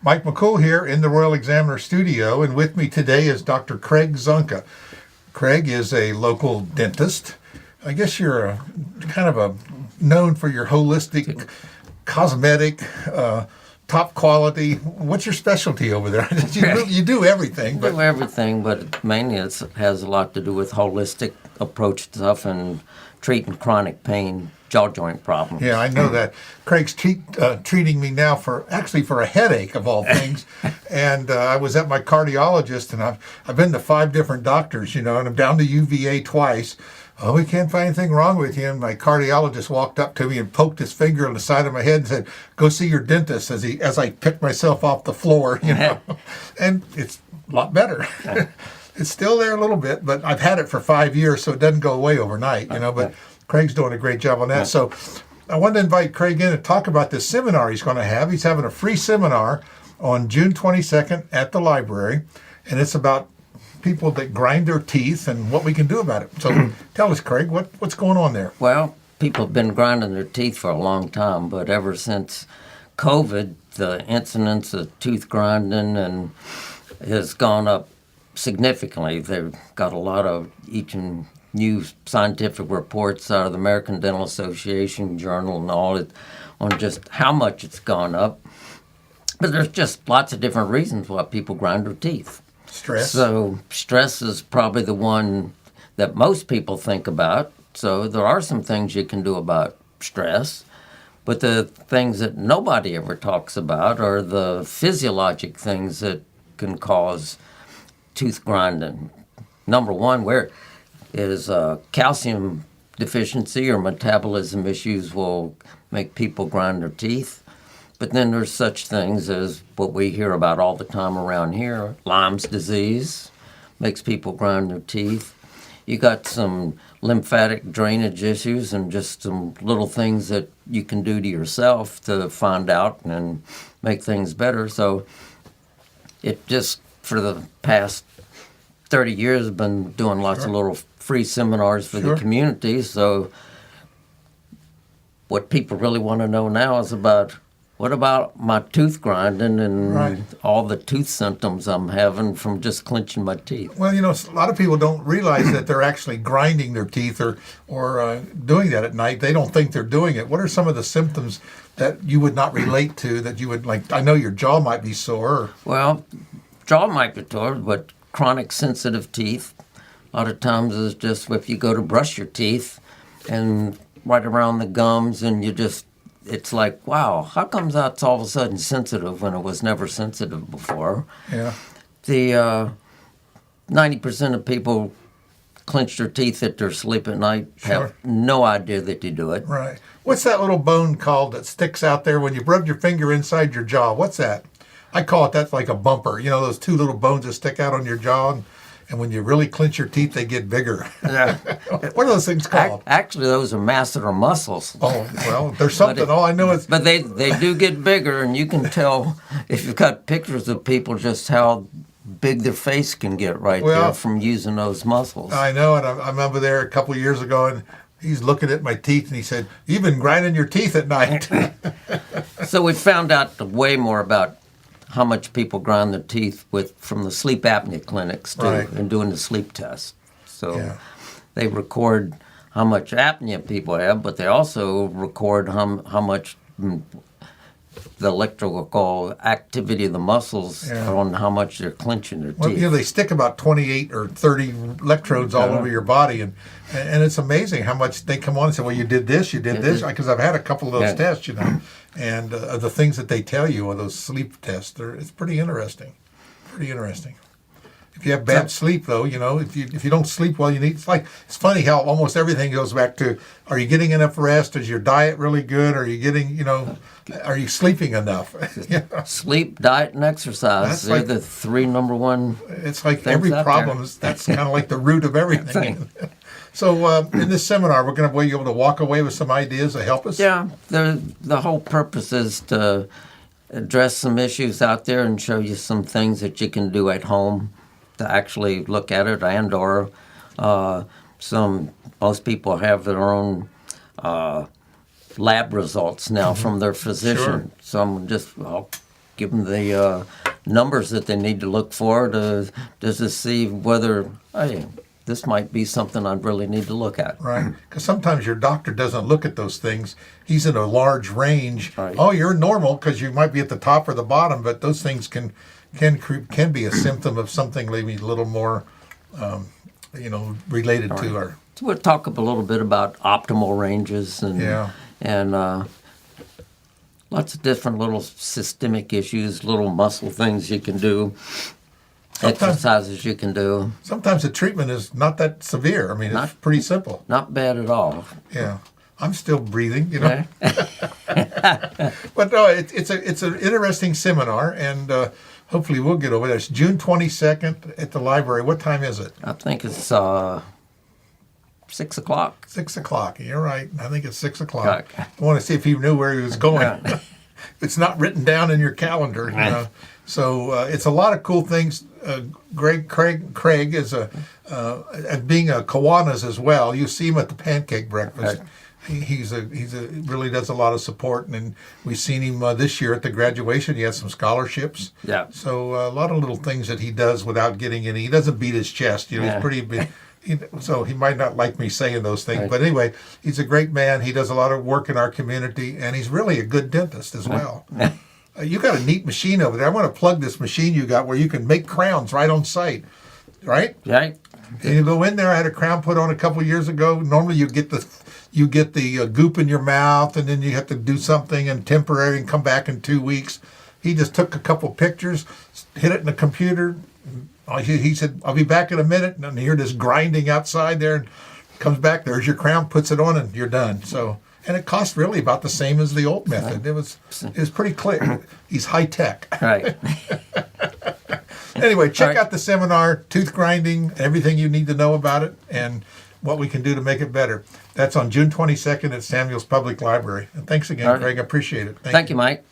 Mike McCool here in the Royal Examiner studio, and with me today is Dr. Craig Zunka. Craig is a local dentist. I guess you're known for your holistic, cosmetic, top quality. What's your specialty over there? You do everything. But... do everything, but mainly it has a lot to do with holistic approach stuff and treating chronic pain, jaw joint problems. Yeah, I know that. Craig's treating me now for a headache of all things. And I was at my cardiologist, and I've been to 5 different doctors, and I'm down to UVA twice. Oh, we can't find anything wrong with you. And my cardiologist walked up to me and poked his finger on the side of my head and said, "Go see your dentist," as I picked myself off the floor, And it's a lot better. It's still there a little bit, but I've had it for 5 years, so it doesn't go away overnight, but Craig's doing a great job on that. So I wanted to invite Craig in to talk about this seminar he's going to have. He's having a free seminar on June 22nd at the library, and it's about people that grind their teeth and what we can do about it. So tell us, Craig, what's going on there? Well, people have been grinding their teeth for a long time, but ever since COVID, the incidence of tooth grinding has gone up significantly. They've got a lot of new scientific reports out of the American Dental Association journal and all on just how much it's gone up. But there's just lots of different reasons why people grind their teeth. Stress. So stress is probably the one that most people think about. So there are some things you can do about stress. But the things that nobody ever talks about are the physiologic things that can cause tooth grinding. Number one, where is calcium deficiency or metabolism issues will make people grind their teeth. But then there's such things as what we hear about all the time around here, Lyme's disease makes people grind their teeth. You got some lymphatic drainage issues and just some little things that you can do to yourself to find out and make things better. So it just, for the past 30 years, I've been doing lots of little free seminars for the community. So what people really want to know now is what about my tooth grinding and all the tooth symptoms I'm having from just clenching my teeth? Well, a lot of people don't realize that they're actually grinding their teeth or doing that at night. They don't think they're doing it. What are some of the symptoms that you would not relate to that you would like? I know your jaw might be sore. Well, jaw might be sore, but chronic sensitive teeth, a lot of times is just if you go to brush your teeth and right around the gums and it's like, wow, how comes that's all of a sudden sensitive when it was never sensitive before? Yeah. The 90% of people clench their teeth at their sleep at night, have no idea that they do it. Right. What's that little bone called that sticks out there when you rub your finger inside your jaw? What's that? I call it, that's like a bumper. Those 2 little bones that stick out on your jaw, and when you really clench your teeth, they get bigger. Yeah. What are those things called? Actually, those are masseter muscles. Oh, well, there's something. All I know is... But they do get bigger, and you can tell if you've got pictures of people just how big their face can get there from using those muscles. I know, and I remember there a couple of years ago, and he's looking at my teeth, and he said, "You've been grinding your teeth at night." So we found out way more about how much people grind their teeth from the sleep apnea clinics too, and doing the sleep test. So they record how much apnea people have, but they also record how much the electrical activity of the muscles on how much they're clenching their teeth. Well, they stick about 28 or 30 electrodes all over your body, and it's amazing how much they come on and say, "Well, you did this, because I've had a couple of those tests, and the things that they tell you on those sleep tests, it's pretty interesting. Pretty interesting. If you have bad sleep, though, if you don't sleep well, it's funny how almost everything goes back to, are you getting enough rest? Is your diet really good? Are you getting, are you sleeping enough? Sleep, diet, and exercise. They're the 3 number one. It's like every problem, that's kind of like the root of everything. So in this seminar, we're going to be able to walk away with some ideas to help us? Yeah, the whole purpose is to address some issues out there and show you some things that you can do at home to actually look at it, and or most people have their own lab results now from their physician. Sure. Some I'll give them the numbers that they need to look for to see whether, hey, this might be something I really need to look at. Right, because sometimes your doctor doesn't look at those things. He's in a large range. Right. Oh, you're normal because you might be at the top or the bottom, but those things can be a symptom of something maybe a little more, related to our. So we'll talk a little bit about optimal ranges and lots of different little systemic issues, little muscle things you can do. Exercises you can do. Sometimes the treatment is not that severe. I mean, it's pretty simple. Not bad at all. Yeah, I'm still breathing, But no, it's an interesting seminar, and hopefully we'll get over there. It's June 22nd at the library. What time is it? I think it's 6:00. 6 o'clock. You're right. I think it's 6 o'clock. Okay. I want to see if he knew where he was going. It's not written down in your calendar, So it's a lot of cool things. Craig is and being a Kiwanis as well. You see him at the pancake breakfast. Right. He's really does a lot of support, and we've seen him this year at the graduation. He has some scholarships. Yeah. So a lot of little things that he does without getting any. He doesn't beat his chest. He's pretty big. So he might not like me saying those things, but anyway, he's a great man. He does a lot of work in our community, and he's really a good dentist as well. You got a neat machine over there. I want to plug this machine you got where you can make crowns right on site, right? Right. And you go in there. I had a crown put on a couple years ago. Normally you get the goop in your mouth, and then you have to do something and temporary and come back in 2 weeks. He just took a couple pictures, hit it in the computer. He said, "I'll be back in a minute," and you hear this grinding outside there, and comes back. There's your crown, puts it on, and you're done. So, and it cost really about the same as the old method. It was pretty clear. He's high tech. Right. Anyway, check out the seminar, tooth grinding, everything you need to know about it, and what we can do to make it better. That's on June 22nd at Samuel's Public Library. And thanks again, Craig. I appreciate it. Thank you, Mike.